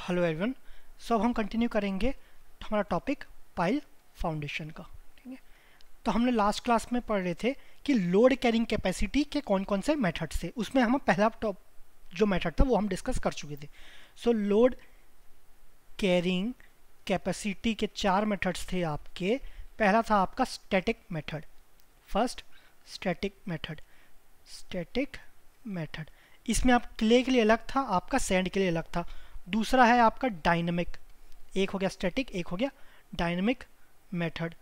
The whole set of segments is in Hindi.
Hello everyone. सो अब हम कंटिन्यू करेंगे हमारा टॉपिक पाइल फाउंडेशन का। ठीक है, तो हमने लास्ट क्लास में पढ़ रहे थे कि लोड कैरिंग कैपेसिटी के कौन कौन से मेथड्स थे। उसमें हम पहला जो मेथड था वो हम डिस्कस कर चुके थे। सो लोड कैरिंग कैपेसिटी के 4 मेथड्स थे आपके। पहला था आपका static method. First static method, इसमें आप क्ले के लिए अलग था, आपका सैंड के लिए अलग था। दूसरा है आपका डायनेमिक, एक हो गया स्टैटिक, एक हो गया डायनेमिक मेथड।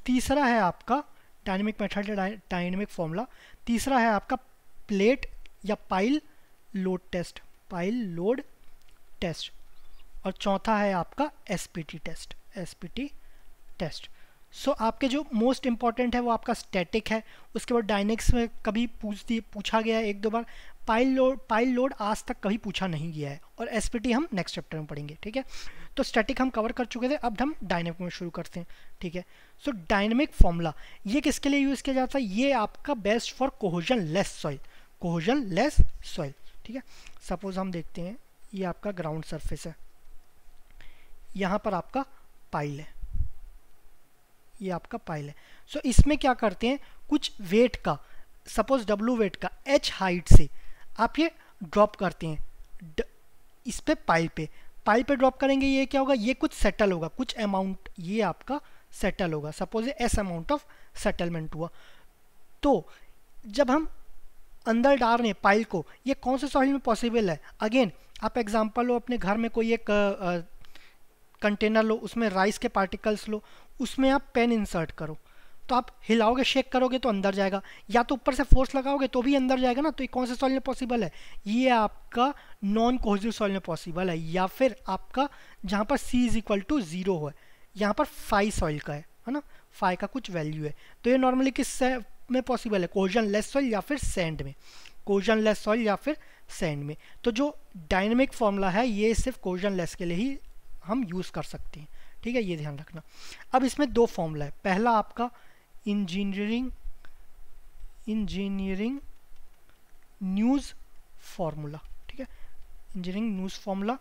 तीसरा है आपका डायनेमिक मेथड या डायनेमिक फॉर्मूला। तीसरा है आपका प्लेट या पाइल लोड टेस्ट। और चौथा है आपका एसपीटी टेस्ट। सो आपके जो मोस्ट इंपॉर्टेंट है वो आपका स्टैटिक है। उसके बाद डायनेमिक्स में कभी पूछा गया है 1-2 बार। पाइल लोड आज तक कभी पूछा नहीं गया है, और एसपीटी हम नेक्स्ट चैप्टर में पढ़ेंगे। ठीक है, तो स्टैटिक हम कवर कर चुके थे, अब हम डायनेमिक में शुरू करते हैं। ठीक है, सो डायनेमिक फॉर्मूला ये किसके लिए यूज़ किया जाता है? ये आपका best for cohesion less soil. ठीक है, सपोज हम देखते हैं ये आपका ग्राउंड सरफेस है, यहाँ पर आपका पाइल है, ये आपका पाइल है। सो इसमें क्या करते हैं, कुछ वेट का, सपोज W वेट का H हाइट से आप ये ड्रॉप करते हैं इस पे पाइल पे ड्रॉप करेंगे। ये क्या होगा, ये कुछ सेटल होगा, कुछ अमाउंट ये आपका सेटल होगा। सपोज ये S अमाउंट ऑफ सेटलमेंट हुआ। तो जब हम अंदर डाल रहे हैं पाइल को, ये कौन से सॉइल में पॉसिबल है? अगेन आप एग्जांपल लो, अपने घर में कोई एक कंटेनर लो, उसमें राइस के पार्टिकल्स लो, उसमें आप पेन इंसर्ट करो, तो आप हिलाओगे, शेक करोगे तो अंदर जाएगा, या तो ऊपर से फोर्स लगाओगे तो भी अंदर जाएगा ना। तो ये कौन से सॉइल में पॉसिबल है? ये आपका नॉन कोहेसिव सॉइल में पॉसिबल है, या फिर आपका जहाँ पर C=0 है, यहाँ पर फाई सॉइल का है ना, फाई का कुछ वैल्यू है। तो ये नॉर्मली किस में पॉसिबल है? कोहेजन लेस सॉइल या फिर सैंड में। तो जो डायनेमिक फॉर्मूला है ये सिर्फ कोहेजन लेस के लिए ही हम यूज़ कर सकते हैं। ठीक है, ये ध्यान रखना। अब इसमें 2 फॉर्मूला है। पहला आपका इंजीनियरिंग न्यूज़ फॉर्मूला। ठीक है, इंजीनियरिंग न्यूज़ फॉर्मूला।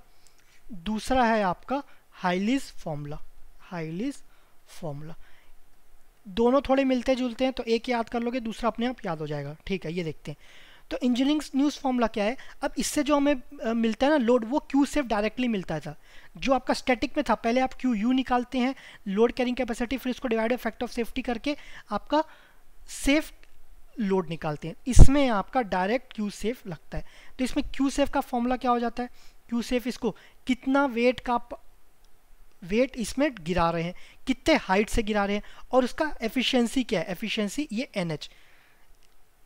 दूसरा है आपका हाइलीज फॉर्मूला। दोनों थोड़े मिलते जुलते हैं, तो एक याद कर लोगे, दूसरा अपने आप याद हो जाएगा। ठीक है, ये देखते हैं। तो इंजीनियरिंग न्यूज़ फॉर्मूला क्या है? अब इससे जो हमें मिलता है ना लोड, वो क्यू सेफ डायरेक्टली मिलता था। जो आपका स्टैटिक में था, पहले आप क्यू यू निकालते हैं लोड कैरिंग कैपेसिटी, फिर इसको divide by factor of safety करके आपका सेफ लोड निकालते हैं। इसमें आपका डायरेक्ट क्यू सेफ लगता है। तो इसमें क्यू सेफ का फॉर्मूला क्या हो जाता है? क्यू सेफ इसको कितना वेट इसमें गिरा रहे हैं, कितने हाइट से गिरा रहे हैं, और उसका एफिशिएंसी क्या है? एफिशिएंसी ये NH,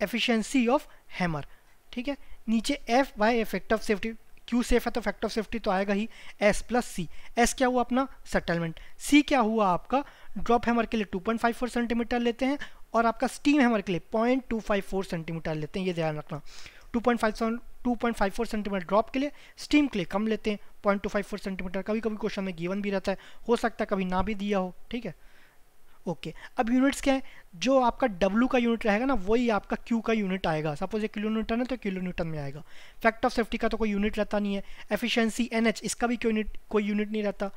एफिशिएंसी ऑफ हैमर। ठीक है, नीचे F by factor of safety. Q safe है तो फैक्टर ऑफ सेफ्टी तो आएगा ही, S प्लस C। S क्या हुआ अपना सेटलमेंट, C क्या हुआ आपका ड्रॉप हैमर के लिए 2.54 सेंटीमीटर लेते हैं, और आपका स्टीम हैमर के लिए 0.254 सेंटीमीटर लेते हैं। ये ध्यान रखना, 2.54 सेंटीमीटर ड्रॉप के लिए, स्टीम के लिए कम लेते हैं 0.254 सेंटीमीटर। कभी कभी क्वेश्चन में गिवन भी रहता है, हो सकता है कभी ना भी दिया हो। ठीक है, ओके। अब यूनिट्स क्या है? जो आपका W का यूनिट रहेगा ना, वही आपका Q का यूनिट आएगा। सपोज ये किलो न्यूटन है तो किलो न्यूटन में आएगा। फैक्टर ऑफ सेफ्टी का तो कोई यूनिट रहता नहीं है। एफिशिएंसी NH, इसका भी कोई यूनिट नहीं रहता।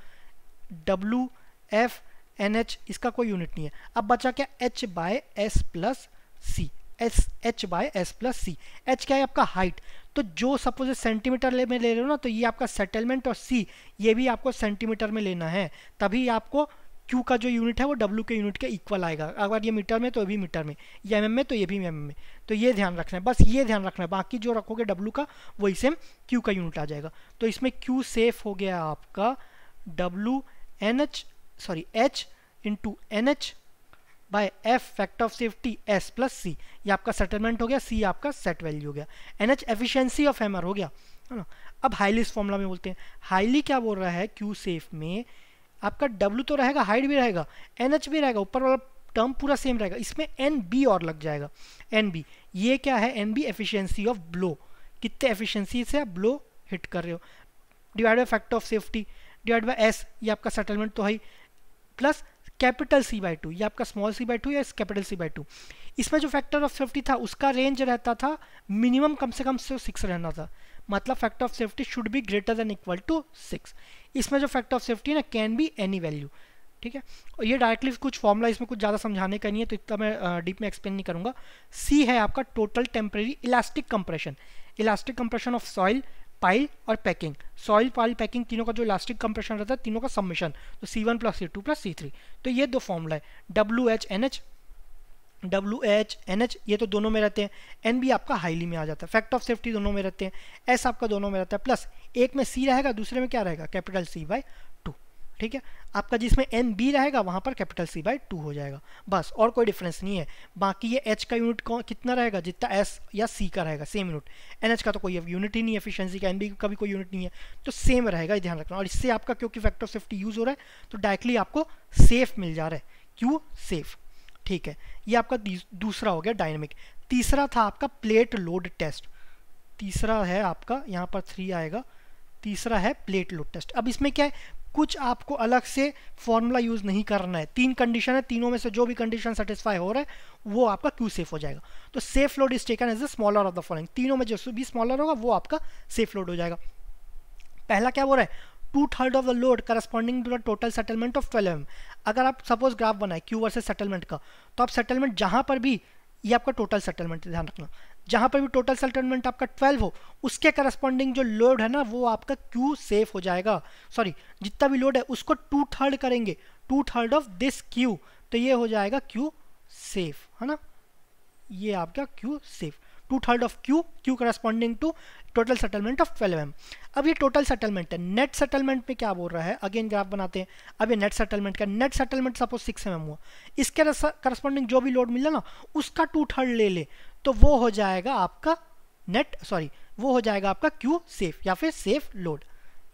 W F NH, इसका कोई यूनिट नहीं है। अब बचा क्या? H by S plus C। H by S plus C। H क्या है आपका हाइट। तो जो सपोज सेंटीमीटर में ले रहे हो ना, तो ये आपका सेटलमेंट, और C ये भी आपको सेंटीमीटर में लेना है, तभी आपको Q का जो यूनिट है वो W के यूनिट के इक्वल आएगा। अगर ये मीटर में तो ये भी मीटर में, ये mm में तो ये भी mm में। तो ये ध्यान रखना है, बस ये ध्यान रखना है। बाकी जो रखोगे W का वही सेम Q का यूनिट आ जाएगा। तो इसमें Q सेफ हो गया आपका H into NH by F factor of safety S plus C। ये आपका सेटलमेंट हो गया, C आपका सेट वैल्यू हो गया, NH एफिशिएंसी ऑफ हैमर हो गया, है ना। अब हाईलीज फॉर्मूला में बोलते हैं। हाईली क्या बोल रहा है? Q सेफ में आपका W तो रहेगा, हाइट भी रहेगा, NH भी रहेगा, ऊपर वाला टर्म पूरा सेम रहेगा। इसमें NB और लग जाएगा। NB ये क्या है? NB एफिशिएंसी ऑफ ब्लो, कितने एफिशिएंसी से आप ब्लो हिट कर रहे हो, divide by factor of safety, divide by S, ये आपका सेटलमेंट तो है, प्लस कैपिटल C/2, ये आपका स्मॉल c/2 या कैपिटल C/2। इसमें जो फैक्टर ऑफ सेफ्टी था उसका रेंज रहता था मिनिमम कम से कम 6 रहना था, मतलब factor of safety should be greater than equal to 6। इसमें जो फैक्टर ऑफ सेफ्टी है ना, कैन बी एनी वैल्यू, ठीक है। और ये डायरेक्टली कुछ फॉर्मूला, इसमें कुछ ज़्यादा समझाने का नहीं है तो इतना मैं डीप में एक्सप्लेन नहीं करूँगा। सी है आपका total temporary elastic compression of soil, pile और पैकिंग। सॉइल, पाइल, पैकिंग तीनों का जो इलास्टिक कंप्रेशन रहता है, तीनों का समेशन, तो C1 + C2 + C3। तो ये दो फॉर्मूला है, WH ये तो दोनों में रहते हैं, N भी आपका हाईली में आ जाता है, फैक्टर ऑफ सेफ्टी दोनों में रहते हैं, S आपका दोनों में रहता है, प्लस एक में C रहेगा, दूसरे में क्या रहेगा, कैपिटल C/2, ठीक है। आपका जिसमें NB रहेगा वहाँ पर कैपिटल C/2 हो जाएगा, बस, और कोई डिफरेंस नहीं है। बाकी ये H का यूनिट कितना रहेगा, जितना S या C का रहेगा सेम यूनिट। NH का तो कोई यूनिट ही नहीं है, एफिशिएंसी का, NB का भी कोई यूनिट नहीं है, तो सेम रहेगा, ये ध्यान रखना। और इससे आपका क्योंकि फैक्टर ऑफ सेफ्टी यूज हो रहा है तो डायरेक्टली आपको सेफ मिल जा रहा है, क्यों सेफ, ठीक है। ये आपका दूसरा हो गया डायनेमिक। तीसरा था आपका प्लेट लोड टेस्ट, तीसरा है आपका, यहाँ पर 3 आएगा, तीसरा है प्लेट लोड टेस्ट। अब इसमें क्या है, कुछ आपको अलग से फॉर्मूला यूज नहीं करना है, 3 कंडीशन है, तीनों में से जो भी कंडीशन सेटिस्फाई हो रहा है वो आपका क्यू सेफ हो जाएगा। तो safe load is taken as the smaller of the following, तीनों में जो भी स्मॉलर होगा वो आपका सेफ लोड हो जाएगा। पहला क्या बोल रहा है, 2/3 of the load corresponding to the total settlement of 12 mm। अगर आप सपोज ग्राफ बनाए क्यू वर्सेस सेटलमेंट का, तो आप सेटलमेंट जहां पर भी, ये आपका टोटल सेटलमेंट, ध्यान रखना, जहां पर भी टोटल सेटलमेंट आपका 12 हो, उसके करस्पॉन्डिंग जो लोड है ना वो आपका क्यू सेफ हो जाएगा। सॉरी, जितना भी लोड है उसको 2/3 करेंगे, 2/3 ऑफ दिस क्यू, तो ये हो जाएगा क्यू सेफ, है ना, ये आपका Q safe, 2/3 of Q corresponding to total settlement of 12 mm। अब ये टोटल सेटलमेंट है, नेट सेटलमेंट में क्या बोल रहा है, अगेन ग्राफ बनाते हैं। अब ये नेट सेटलमेंट का, नेट सेटलमेंट सपोज 6 mm हुआ, इसके करस्पॉन्डिंग जो भी लोड मिला ना उसका 2/3 ले ले, तो वो हो जाएगा आपका नेट, सॉरी वो हो जाएगा आपका क्यू सेफ या फिर सेफ लोड,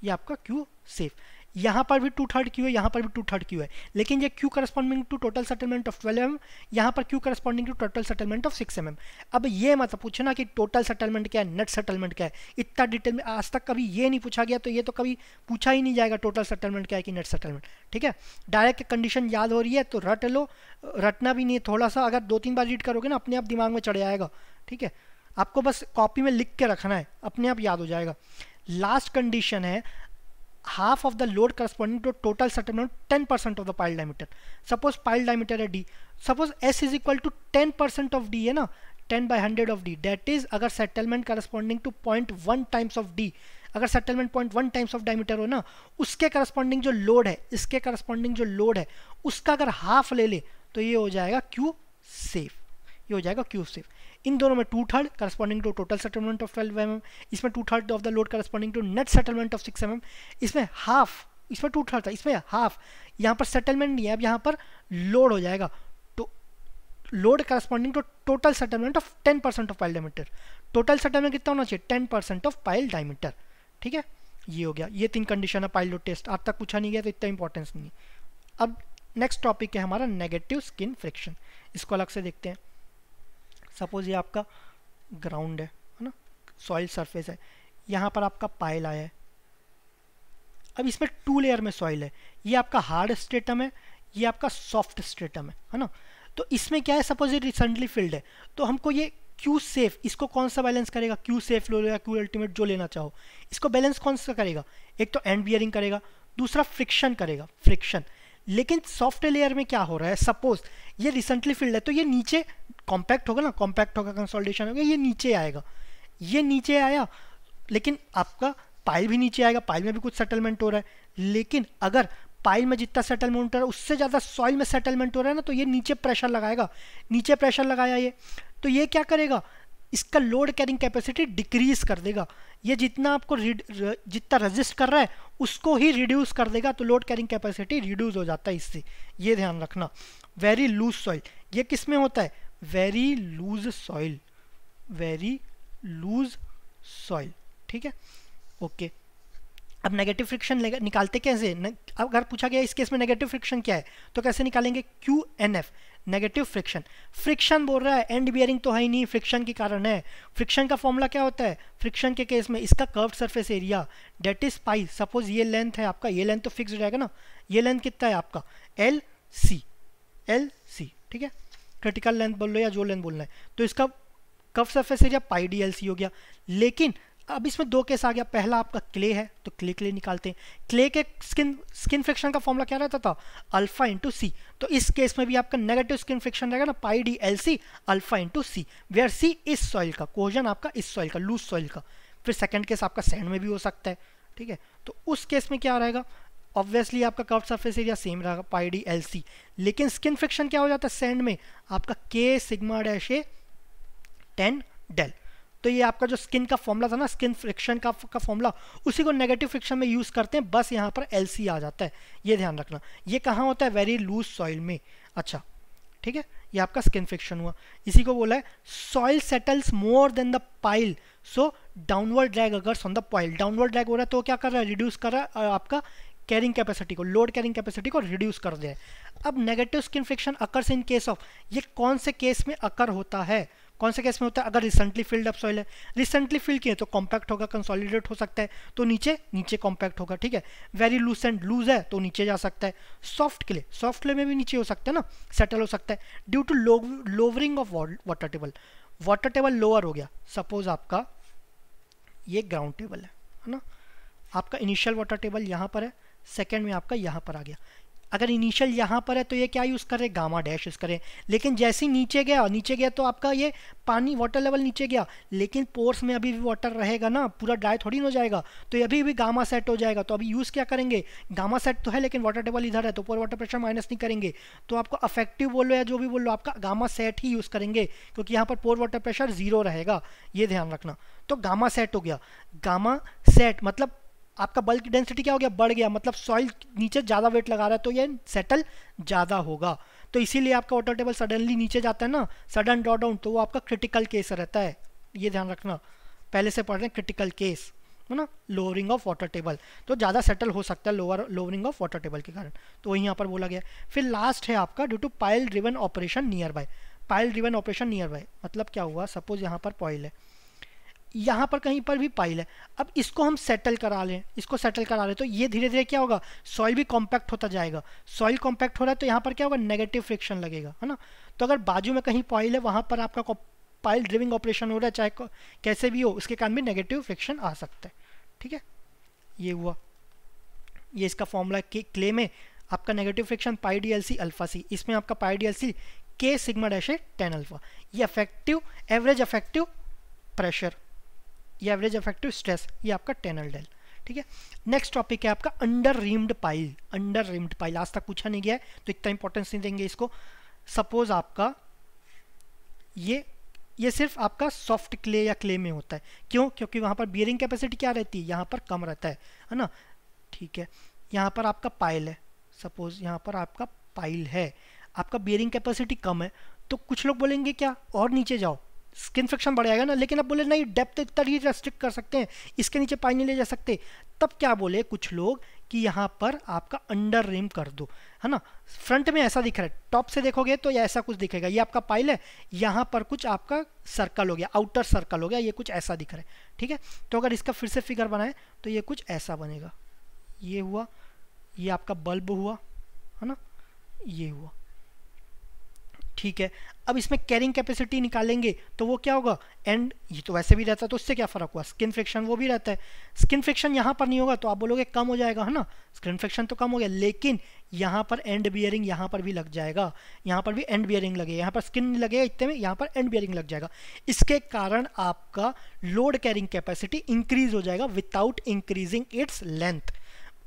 ये आपका क्यू सेफ। यहाँ पर भी 2/3 क्यू है, यहाँ पर भी 2/3 क्यू है, लेकिन ये Q corresponding to total settlement of 12 mm, यहाँ पर Q corresponding to total settlement of 6 mm। अब ये मत पूछना कि टोटल सेटलमेंट क्या है, नेट सेटलमेंट क्या है, इतना डिटेल में आज तक कभी ये नहीं पूछा गया, तो ये तो कभी पूछा ही नहीं जाएगा टोटल सेटलमेंट क्या है कि नेट सेटलमेंट, ठीक है। डायरेक्ट कंडीशन याद हो रही है तो रट लो, रटना भी नहीं है, थोड़ा सा अगर 2-3 बार रीड करोगे ना अपने आप दिमाग में चढ़ जाएगा, ठीक है। आपको बस कॉपी में लिख के रखना है, अपने आप याद हो जाएगा। लास्ट कंडीशन है half of the load corresponding to total settlement 10% of the pile diameter। suppose pile diameter है d, suppose s is equal to 10% of d है ना, 10/100 of d, that is अगर settlement corresponding to 0.1 times of d, अगर settlement 0.1 times of diameter हो ना, उसके corresponding जो load है, इसके corresponding जो load है उसका अगर हाफ ले ले तो ये हो जाएगा क्यू सेफ, ये हो जाएगा क्यू सेफ। इन दोनों में 2/3 corresponding to total settlement of 12 mm, इसमें 2/3 of the load corresponding to net settlement of 6 mm, इसमें हाफ, इसमें 2/3 था, इसमें हाफ, यहाँ पर सेटलमेंट नहीं है, अब यहाँ पर लोड हो जाएगा, तो load corresponding to total settlement of 10% of pile diameter. Total settlement कितना होना चाहिए, 10% ऑफ पाइल डायमीटर, ठीक है। ये हो गया, ये 3 कंडीशन है पाइल लोड टेस्ट, आज तक पूछा नहीं गया तो इतना इंपॉर्टेंस नहीं है। अब नेक्स्ट टॉपिक है हमारा नेगेटिव स्किन फ्रिक्शन, इसको अलग से देखते हैं। सपोज ये आपका ग्राउंड है ना, सॉइल सरफेस है, यहाँ पर आपका पाइल आया है, अब इसमें 2 लेयर में सॉइल है, ये आपका हार्ड स्ट्रेटम है, ये आपका सॉफ्ट स्ट्रेटम है ना। तो इसमें क्या है, सपोज ये रिसेंटली फिल्ड है, तो हमको ये क्यू सेफ, इसको कौन सा बैलेंस करेगा, क्यू सेफ लो या क्यू अल्टीमेट जो लेना चाहो, इसको बैलेंस कौन सा करेगा, एक तो एंड बियरिंग करेगा, दूसरा फ्रिक्शन करेगा, फ्रिक्शन। लेकिन सॉफ्ट लेयर में क्या हो रहा है, सपोज ये रिसेंटली फिल्ड है तो ये नीचे कॉम्पैक्ट होगा ना, कॉम्पैक्ट होगा, कंसोलिडेशन होगा, ये नीचे आएगा, ये नीचे आया, लेकिन आपका पाइल भी नीचे आएगा, पाइल में भी कुछ सेटलमेंट हो रहा है, लेकिन अगर पाइल में जितना सेटलमेंट हो रहा है उससे ज़्यादा सॉइल में सेटलमेंट हो रहा है ना, तो ये नीचे प्रेशर लगाएगा, नीचे प्रेशर लगाया ये, तो ये क्या करेगा, इसका लोड कैरिंग कैपेसिटी डिक्रीज कर देगा, ये जितना आपको जितना रेजिस्ट कर रहा है उसको ही रिड्यूस कर देगा, तो लोड कैरिंग कैपेसिटी रिड्यूस हो जाता है इससे, ये ध्यान रखना। वेरी लूज सॉइल, ये किस में होता है, very loose soil, very loose soil, ठीक है, ओके। अब नेगेटिव फ्रिक्शन निकालते कैसे, अगर पूछा गया इस केस में नेगेटिव फ्रिक्शन क्या है तो कैसे निकालेंगे, Q N F, negative friction. Friction बोल रहा है, एंड बियरिंग तो है ही नहीं, फ्रिक्शन के कारण है। फ्रिक्शन का फॉर्मूला क्या होता है, फ्रिक्शन के केस में इसका curved surface area that is pi, suppose ये लेंथ है आपका, ये लेंथ तो फिक्स रहेगा ना, ये लेंथ कितना है आपका एल सी, ठीक है, क्रिटिकल लेंथ बोल लो या जो लेंथ बोलना है, तो इसका curve surface area pi D L C हो गया। लेकिन अब इसमें दो केस आ गया, पहला आपका क्ले है तो क्ले निकालते हैं। क्ले के स्किन फ्रिक्शन का फॉर्मूला क्या रहता था, अल्फा इंटू सी। तो इस केस में भी आपका नेगेटिव स्किन फ्रिक्शन रहेगा ना, pi D L C alpha into C, where C इस सॉइल का कोहेजन, आपका इस सॉइल का, लूज सॉइल का। फिर सेकंड केस आपका सैंड में भी हो सकता है, ठीक है। तो उस केस में क्या रहेगा, ऑब्वियसली आपका कर्व सरफेस एरिया सेम रहेगा पाई डी एल सी, लेकिन स्किन फ्रिक्शन क्या हो जाता है सैंड में, आपका के सिग्मा डैश ए 10 डेल। तो ये आपका जो स्किन का फॉर्मूला था ना, स्किन फ्रिक्शन का फॉर्मूला, उसी को नेगेटिव फ्रिक्शन में यूज़ करते हैं, बस यहाँ पर एल सी आ जाता है, ये ध्यान रखना। ये कहाँ होता है, वेरी लूज सॉइल में। अच्छा ठीक है, ये आपका स्किन फ्रिक्शन हुआ। इसी को बोला है soil settles more than the pile, so downward drag occurs on the pile. Downward drag हो रहा है तो क्या कर रहा है, रिड्यूस कर रहा है आपका कैरिंग कैपेसिटी को, लोड कैरिंग कैपेसिटी को रिड्यूस कर दे। अब negative skin friction occurs in case of, ये कौन से केस में अकर होता है, कौन से केस में होता है, अगर रिसेंटली फिल्ड अप सॉइल है, रिसेंटली फिल किए तो कॉम्पैक्ट होगा, कंसोलिडेट हो सकता है, तो नीचे कॉम्पैक्ट होगा, ठीक है। वेरी लूसेंट लूज है तो नीचे जा सकता है। सॉफ्ट क्ले में भी नीचे हो सकता है ना, सेटल हो सकता है due to lowering of water table. Water table lower हो गया, सपोज आपका ये ग्राउंड टेबल है ना, आपका इनिशियल वाटर टेबल यहाँ पर है, सेकेंड में आपका यहाँ पर आ गया। अगर इनिशियल यहाँ पर है तो ये क्या यूज़ करें, गामा डैश यूज़ करें, लेकिन जैसे ही नीचे गया तो आपका ये पानी वाटर लेवल नीचे गया, लेकिन पोर्स में अभी भी वाटर रहेगा ना, पूरा ड्राई थोड़ी ना हो जाएगा, तो ये अभी भी गामा सेट हो जाएगा। तो अभी यूज़ क्या करेंगे, गामा सेट तो है लेकिन वाटर टेबल इधर है तो ऊपर वाटर प्रेशर माइनस नहीं करेंगे, तो आपको अफेक्टिव बोलो या जो भी बोलो, आपका गामा सेट ही यूज़ करेंगे, क्योंकि यहाँ पर पोर वाटर प्रेशर 0 रहेगा, ये ध्यान रखना। तो गामा सेट हो गया, गामा सेट मतलब आपका बल्क डेंसिटी क्या हो गया, बढ़ गया, मतलब सॉइल नीचे ज़्यादा वेट लगा रहा है तो ये सेटल ज़्यादा होगा। तो इसीलिए आपका वाटर टेबल सडनली नीचे जाता है ना, सडन ड्रॉ डाउन, तो वो आपका क्रिटिकल केस रहता है, ये ध्यान रखना। पहले से पढ़ रहे हैं क्रिटिकल केस है ना, लोअरिंग ऑफ वाटर टेबल, तो ज़्यादा सेटल हो सकता है लोअरिंग ऑफ वाटर टेबल के कारण, तो वही यहाँ पर बोला गया। फिर लास्ट है आपका due to pile driven operation nearby. Pile driven operation nearby मतलब क्या हुआ, सपोज यहाँ पर पॉइल है, यहाँ पर कहीं पर भी पाइल है, अब इसको हम सेटल करा लें, तो ये धीरे धीरे क्या होगा, सॉइल भी कॉम्पैक्ट होता जाएगा। सॉइल कॉम्पैक्ट हो रहा है तो यहाँ पर क्या होगा, नेगेटिव फ्रिक्शन लगेगा, है ना। तो अगर बाजू में कहीं पाइल है, वहाँ पर आपका पाइल ड्रिविंग ऑपरेशन हो रहा है, चाहे कैसे भी हो, उसके कारण भी नेगेटिव फ्रिक्शन आ सकता है, ठीक है। ये हुआ, ये इसका फॉर्मूला क्ले में आपका negative friction pi D L C alpha सी, इसमें आपका पाई डी एल सी के सिग्मा डैश है 10 अल्फा। ये एवरेज इफेक्टिव प्रेशर, ये एवरेज इफेक्टिव स्ट्रेस, ये आपका 10 एल डेल, ठीक है। नेक्स्ट टॉपिक है आपका अंडर रिम्ड पाइल। आज तक पूछा नहीं गया है तो इतना इंपॉर्टेंस नहीं देंगे इसको। सपोज आपका ये सिर्फ आपका सॉफ्ट क्ले या क्ले में होता है, क्यों, क्योंकि वहाँ पर बियरिंग कैपेसिटी क्या रहती है, यहाँ पर कम रहता है ना, ठीक है। यहाँ पर आपका पाइल है, सपोज यहाँ पर आपका पाइल है, आपका बियरिंग कैपेसिटी कम है, तो कुछ लोग बोलेंगे क्या, और नीचे जाओ, स्किन फ्रिक्शन बढ़ जाएगा ना, लेकिन अब बोले नहीं, डेप्थ इतना ही रेस्ट्रिक्ट कर सकते हैं, इसके नीचे पानी नहीं ले जा सकते। तब क्या बोले कुछ लोग कि यहाँ पर आपका अंडर रिम कर दो, है ना। फ्रंट में ऐसा दिख रहा है, टॉप से देखोगे तो ये ऐसा कुछ दिखेगा, ये आपका पाइल है, यहाँ पर कुछ आपका सर्कल हो गया, आउटर सर्कल हो गया, ये कुछ ऐसा दिख रहा है, ठीक है। तो अगर इसका फिर से फिगर बनाए तो ये कुछ ऐसा बनेगा, ये हुआ, ये आपका बल्ब हुआ, है ना, ये हुआ, ठीक है। अब इसमें कैरिंग कैपेसिटी निकालेंगे तो वो क्या होगा, एंड ये तो वैसे भी रहता है तो उससे क्या फ़र्क हुआ, स्किन फ्रिक्शन वो भी रहता है, स्किन फ्रिक्शन यहाँ पर नहीं होगा तो आप बोलोगे कम हो जाएगा, है ना, स्किन फ्रिक्शन तो कम हो गया, लेकिन यहाँ पर एंड बियरिंग यहाँ पर भी लग जाएगा, यहाँ पर भी एंड बियरिंग लगेगा, यहाँ पर स्किन नहीं लगेगा इतने में, यहाँ पर एंड बियरिंग लग जाएगा। इसके कारण आपका लोड कैरिंग कैपेसिटी इंक्रीज हो जाएगा विदाउट इंक्रीजिंग इट्स लेंथ,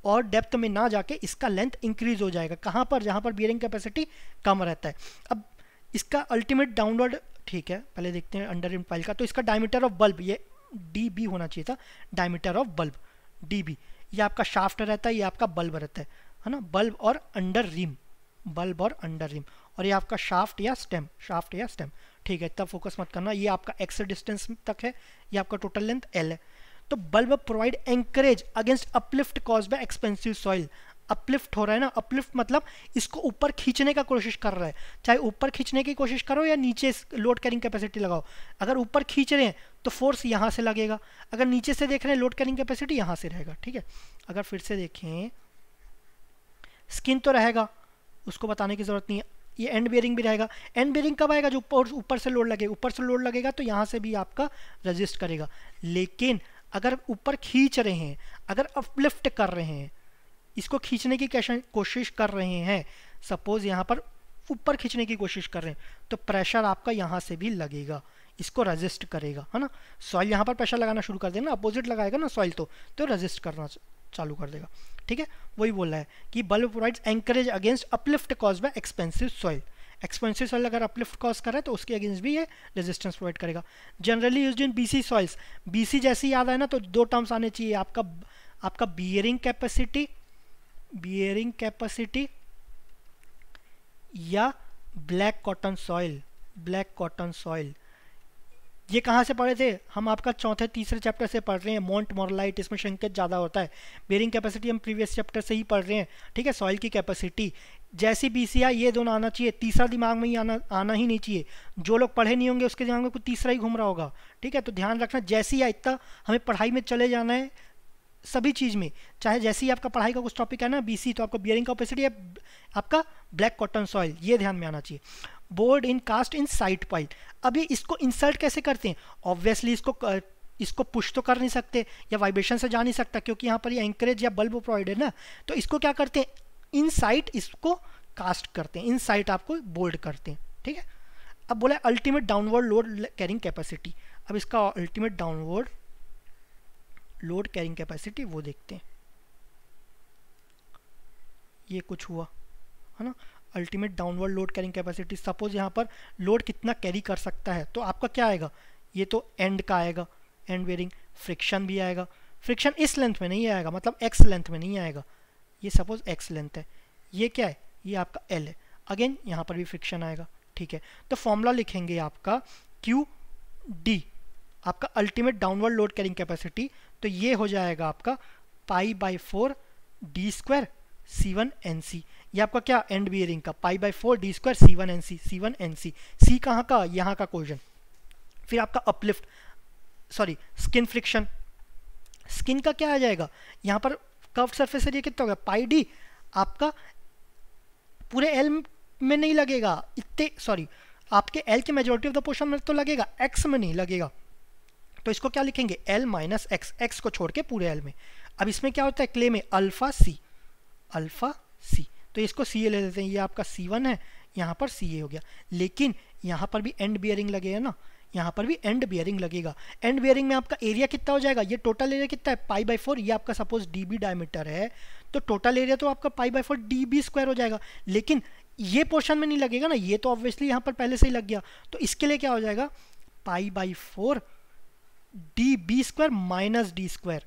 और डेप्थ में ना जाके इसका लेंथ इंक्रीज हो जाएगा, कहाँ पर, जहाँ पर बियरिंग कैपेसिटी कम रहता है। अब इसका अल्टीमेट डाउनवर्ड, ठीक है, पहले देखते हैं अंडर रिम पाइल का। तो इसका डायमीटर ऑफ बल्ब ये डी होना चाहिए था, डायमीटर ऑफ बल्ब डी, ये आपका शाफ्ट रहता है, ये आपका बल्ब रहता है ना, बल्ब और अंडर रिम, और ये आपका शाफ्ट या स्टेम, ठीक है, इतना फोकस मत करना। ये आपका एक्स डिस्टेंस तक है, ये आपका टोटल लेंथ एल है। तो bulb provide anchorage against uplift cause by expensive soil. Uplift हो रहा है ना, अपलिफ्ट मतलब इसको ऊपर खींचने का कोशिश कर रहा है, चाहे ऊपर खींचने की कोशिश करो या नीचे लोड कैरिंग कैपेसिटी लगाओ। अगर ऊपर खींच रहे हैं तो फोर्स यहाँ से लगेगा, अगर नीचे से देख रहे हैं लोड कैरिंग कैपेसिटी यहाँ से रहेगा, ठीक है। अगर फिर से देखें, स्किन तो रहेगा, उसको बताने की जरूरत नहीं है, ये एंड बियरिंग भी रहेगा। एंड बियरिंग कब आएगा, जो ऊपर से लोड लगेगा, तो यहाँ से भी आपका रेजिस्ट करेगा, लेकिन अगर ऊपर खींच रहे हैं, अगर अपलिफ्ट कर रहे हैं, इसको खींचने की कोशिश कर रहे हैं, सपोज यहाँ पर ऊपर खींचने की कोशिश कर रहे हैं, तो प्रेशर आपका यहाँ से भी लगेगा, इसको रेजिस्ट करेगा, है ना। सॉइल यहाँ पर प्रेशर लगाना शुरू कर देगा, अपोजिट लगाएगा ना सॉइल, तो रेजिस्ट करना चालू कर देगा, ठीक है। वही बोल रहा है कि bulb provides anchorage against uplift cause by expensive soil. Expensive soil अगर अपलिफ्ट कॉज कर रहा है तो उसके अगेंस्ट भी ये रेजिस्टेंस प्रोवाइड करेगा। Generally used in BC soils, BC जैसे याद आए ना तो दो टर्म्स आने चाहिए आपका बियरिंग कैपेसिटी या ब्लैक कॉटन सॉइल। ये कहाँ से पढ़े थे हम? आपका चौथे तीसरे चैप्टर से पढ़ रहे हैं। मोंट मोरलाइट, इसमें श्रिंकेज ज़्यादा होता है। बेयरिंग कैपेसिटी हम प्रीवियस चैप्टर से ही पढ़ रहे हैं, ठीक है। सॉइल की कैपेसिटी जैसी बीसीआई, ये दोनों आना चाहिए, तीसरा दिमाग में ही आना ही नहीं चाहिए। जो लोग पढ़े नहीं होंगे उसके दिमाग में कुछ तीसरा ही घूम रहा होगा, ठीक है। तो ध्यान रखना, जैसी या इतना हमें पढ़ाई में चले जाना है सभी चीज़ में, चाहे जैसे ही आपका पढ़ाई का कुछ टॉपिक है ना बीसी, तो आपको बियरिंग कैपेसिटी या आपका ब्लैक कॉटन सॉइल, ये ध्यान में आना चाहिए। बोर्ड इन कास्ट इन साइड पाइल, अब ये इसको इंसर्ट कैसे करते हैं? ऑब्वियसली इसको पुश तो कर नहीं सकते या वाइब्रेशन से जा नहीं सकता, क्योंकि यहाँ पर ये एंकरेज या बल्ब प्रोवाइड है ना। तो इसको क्या करते हैं? इन साइड इसको कास्ट करते हैं, इन साइड आपको बोल्ड करते हैं, ठीक है। अब बोला ultimate downward load carrying capacity, अब इसका ultimate downward load carrying capacity वो देखते हैं। ये कुछ हुआ है ना, ultimate downward load carrying capacity. Suppose यहाँ पर लोड कितना कैरी कर सकता है, तो आपका क्या आएगा? ये तो एंड का आएगा, एंड बेयरिंग। फ्रिक्शन भी आएगा, फ्रिक्शन इस लेंथ में नहीं आएगा, मतलब एक्स लेंथ में नहीं आएगा। ये सपोज एक्स लेंथ है, ये क्या है? ये आपका एल है। अगेन यहाँ पर भी फ्रिक्शन आएगा, ठीक है। तो फॉर्मूला लिखेंगे आपका क्यू डी, आपका ultimate downward load carrying capacity. तो ये हो जाएगा आपका π/4 d स्क्वायर C1 NC। ये आपका क्या? एंड बियरिंग का π/4 d square C1 NC। C1 NC, C कहाँ का? यहाँ का क्वेश्चन। फिर आपका uplift, sorry skin friction, skin का क्या आ जाएगा? यहाँ पर कर्व्ड सरफेस एरिया कितना होगा? πd, आपका पूरे एल में नहीं लगेगा, इतने सॉरी आपके एल के मेजोरिटी ऑफ द पोर्शन में तो लगेगा, एक्स में नहीं लगेगा। तो इसको क्या लिखेंगे? एल माइनस एक्स, एक्स को छोड़ के पूरे एल में। अब इसमें क्या होता है? क्ले में अल्फा सी, तो इसको सी ए ले लेते हैं। ये आपका C1 है, यहाँ पर सी ए हो गया। लेकिन यहाँ पर भी एंड बियरिंग लगेगा ना, यहाँ पर भी एंड बियरिंग लगेगा। एंड बियरिंग में आपका एरिया कितना हो जाएगा? ये टोटल एरिया कितना है? π/4। ये आपका सपोज डीबी डायमीटर है, तो टोटल एरिया तो आपका π/4 डीबी स्क्वायर हो जाएगा। लेकिन ये पोर्शन में नहीं लगेगा ना, ये तो ऑब्वियसली यहाँ पर पहले से ही लग गया। तो इसके लिए क्या हो जाएगा? π/4 DB square minus D square.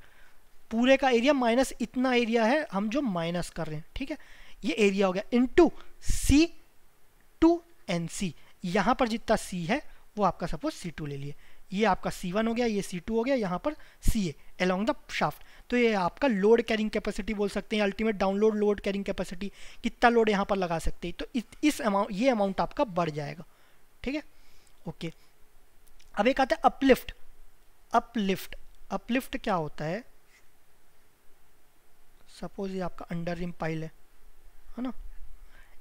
पूरे का एरिया माइनस इतना एरिया है हम जो माइनस कर रहे हैं, ठीक है। ये एरिया हो गया इनटू C2 NC। यहाँ पर जितना C है वो आपका सपोज C2 ले लिए। ये आपका C1 हो गया, ये C2 हो गया, यहाँ पर CA अलोंग द शाफ्ट। तो ये आपका लोड कैरिंग कैपेसिटी बोल सकते हैं, ultimate download load carrying capacity, कितना लोड यहाँ पर लगा सकते हैं। तो इस अमाउंट, ये अमाउंट आपका बढ़ जाएगा, ठीक है। ओके, अब एक आता है अपलिफ्ट। अपलिफ्ट क्या होता है? सपोज ये आपका अंडर रिम पाइल है ना,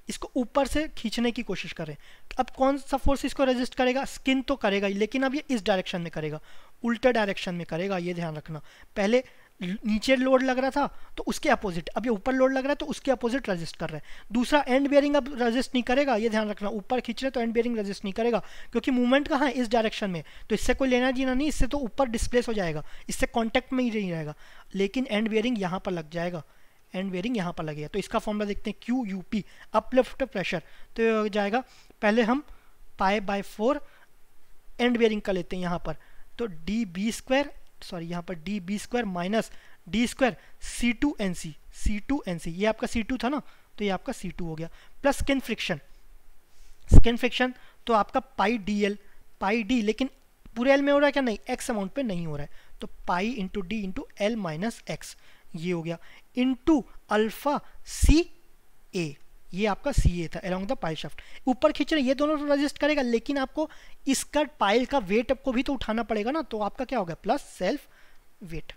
इसको ऊपर से खींचने की कोशिश करें। अब कौन सा फोर्स इसको रेजिस्ट करेगा? स्किन तो करेगा ही, लेकिन अब ये इस डायरेक्शन में करेगा, उल्टे डायरेक्शन में करेगा। ये ध्यान रखना, पहले नीचे लोड लग रहा था तो उसके अपोजिट, अब ये ऊपर लोड लग रहा है तो उसके अपोजिट रेजिस्ट कर रहा है। दूसरा एंड बियरिंग अब रेजिस्ट नहीं करेगा, ये ध्यान रखना। ऊपर खींच रहे तो एंड बियरिंग रेजिस्ट नहीं करेगा, क्योंकि मूवमेंट कहाँ है? इस डायरेक्शन में। तो इससे कोई लेना देना नहीं, इससे तो ऊपर डिस्प्लेस हो जाएगा, इससे कॉन्टैक्ट में ही नहीं रहेगा। लेकिन एंड बियरिंग यहाँ पर लग जाएगा, एंड बियरिंग यहाँ पर लगेगा। तो इसका फॉर्मूला देखते हैं, Q U P uplift pressure. तो ये हो जाएगा, पहले हम π/4 एंड बियरिंग का लेते हैं यहाँ पर, तो डी बी स्क्वायर, सॉरी यहाँ पर D B square minus D square C2 NC। ये आपका C2 था ना, तो ये आपका C2 हो गया, प्लस स्किन फ्रिक्शन तो आपका πd, लेकिन पूरे एल में हो रहा है क्या? नहीं, एक्स अमाउंट पे नहीं हो रहा है। तो π/d/L माइनस एक्स, ये हो गया, इनटू अल्फा CA। ये आपका CA था अलोंग द पाइल शाफ्ट। ऊपर खींच रहे, ये दोनों तो रेजिस्ट करेगा, लेकिन आपको इसका पाइल का वेट को भी तो उठाना पड़ेगा ना। तो आपका क्या हो गया? Plus self weight.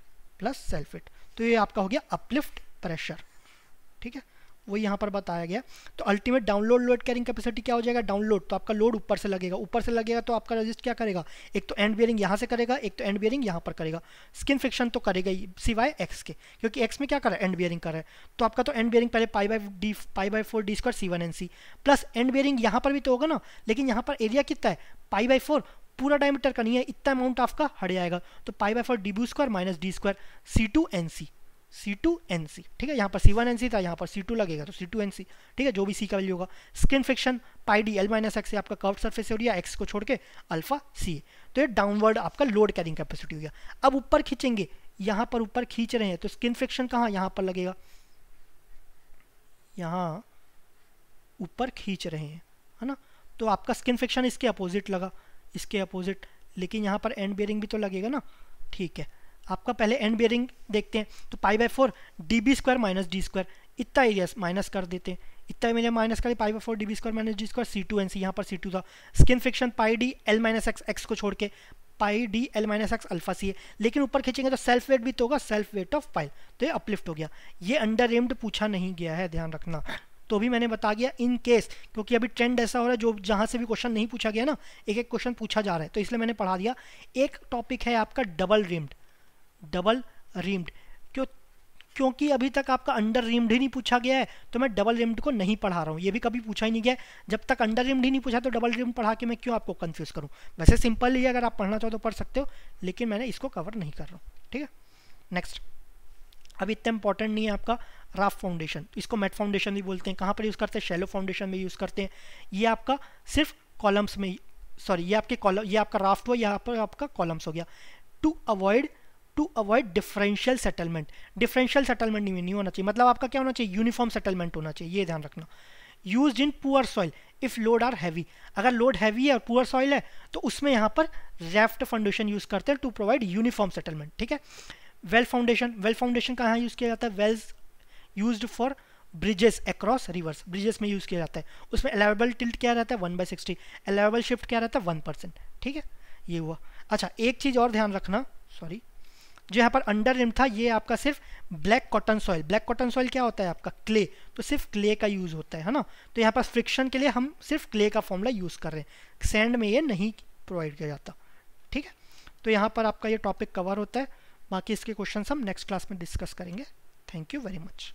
तो ये आपका हो गया अपलिफ्ट प्रेशर, ठीक है। वो यहाँ पर बताया गया। तो ultimate download load carrying capacity क्या हो जाएगा, डाउनलोड तो आपका लोड ऊपर से लगेगा तो आपका रजिस्ट क्या करेगा, एक तो एंड बियरिंग यहाँ से करेगा, एक तो एंड बियरिंग यहाँ पर करेगा। स्किन फ्रिक्शन तो करेगा ही सिवाय एक्स के, क्योंकि एक्स में क्या कर रहा है, एंड बियरिंग कर रहा है। तो आपका तो एंड बियरिंग पहले पाई by 4 D square C1NC plus and bearing यहाँ पर भी तो होगा ना, लेकिन यहाँ पर एरिया कितना है, पाई बाई 4, पूरा डायमीटर का नहीं है, इतना अमाउंट आपका हट जाएगा। तो pi by 4 D square minus D square C2NC, ठीक है। यहाँ पर C1NC था, यहाँ पर C2 लगेगा तो C2NC, ठीक है, जो भी C का वैल्यू होगा। Skin friction pi D L minus x, आपका कर्व सरफेस एरिया एक्स को छोड़ के अल्फा C है। तो ये डाउनवर्ड आपका लोड कैरिंग कैपेसिटी हो गया। अब ऊपर खींचेंगे, यहाँ पर ऊपर खींच रहे हैं तो स्किन फ्रिक्शन कहाँ, यहाँ पर लगेगा, यहाँ ऊपर खींच रहे हैं, है ना। तो आपका स्किन फ्रिक्शन इसके अपोजिट लगा, इसके अपोजिट, लेकिन यहाँ पर एंड बियरिंग भी तो लगेगा ना, ठीक है। आपका पहले एंड बियरिंग देखते हैं, तो pi by 4 D square minus D square, इतना एरिया माइनस कर देते हैं, इतना मैंने माइनस करें, pi by 4 D square minus D square C2NC, यहाँ पर C2 था। Skin friction pi D L minus X, X को छोड़ के pi D L minus X alpha C है, लेकिन ऊपर खींचेंगे तो सेल्फ वेट भी तो होगा, सेल्फ वेट ऑफ पाइल, तो ये अपलिफ्ट हो गया। ये अंडर रिम्ड पूछा नहीं गया है, ध्यान रखना, तो भी मैंने बता गया इन केस, क्योंकि अभी ट्रेंड ऐसा हो रहा है जो जहाँ से भी क्वेश्चन नहीं पूछा गया ना, एक एक क्वेश्चन पूछा जा रहा है, तो इसलिए मैंने पढ़ा दिया। एक टॉपिक है आपका डबल रिम्ड, क्योंकि अभी तक आपका अंडर रिम्ड ही नहीं पूछा गया है, तो मैं डबल रिम्ड को नहीं पढ़ा रहा हूँ, ये भी कभी पूछा ही नहीं गया है। जब तक अंडर रिम्ड ही नहीं पूछा तो डबल रिम्ड पढ़ा के मैं क्यों आपको कंफ्यूज करूँ। वैसे सिंपल ही है, अगर आप पढ़ना चाहो तो पढ़ सकते हो, लेकिन मैंने इसको कवर नहीं कर रहा हूँ, ठीक है। नेक्स्ट, अभी इतना इंपॉर्टेंट नहीं है आपका राफ्ट फाउंडेशन, इसको मैट फाउंडेशन भी बोलते हैं। कहाँ पर यूज़ करते हैं, शैलो फाउंडेशन में यूज़ करते हैं। ये आपका सिर्फ कॉलम्स में, सॉरी ये आपके कॉलम, ये आपका राफ्ट हुआ, यहाँ पर आपका कॉलम्स हो गया। टू अवॉइड डिफरेंशियल सेटलमेंट नहीं होना चाहिए, मतलब आपका क्या होना चाहिए, यूनिफॉर्म सेटलमेंट होना चाहिए, ये ध्यान रखना। Used in poor soil if load are heavy, अगर लोड हैवी है और पुअर सॉइल है तो उसमें यहाँ पर राफ्ट फाउंडेशन यूज़ करते हैं टू प्रोवाइड यूनिफॉर्म सेटलमेंट, ठीक है। वेल फाउंडेशन कहाँ यूज़ किया जाता है, wells used for bridges across rivers, bridges में यूज़ किया जाता है। उसमें अलाउएबल टिल्ट क्या रहता है 1/60, अलाउएबल शिफ्ट क्या रहता है 1%, ठीक है, ये हुआ। अच्छा, एक चीज़ और ध्यान रखना, सॉरी, जो यहाँ पर अंडर रिम था ये आपका सिर्फ ब्लैक कॉटन सॉइल क्या होता है आपका, क्ले, तो सिर्फ क्ले का यूज़ होता है ना। तो यहाँ पर फ्रिक्शन के लिए हम सिर्फ क्ले का फॉर्मूला यूज़ कर रहे हैं, सैंड में ये नहीं प्रोवाइड किया जाता, ठीक है। तो यहाँ पर आपका ये टॉपिक कवर होता है, बाकी इसके क्वेश्चन हम नेक्स्ट क्लास में डिस्कस करेंगे। Thank you very much.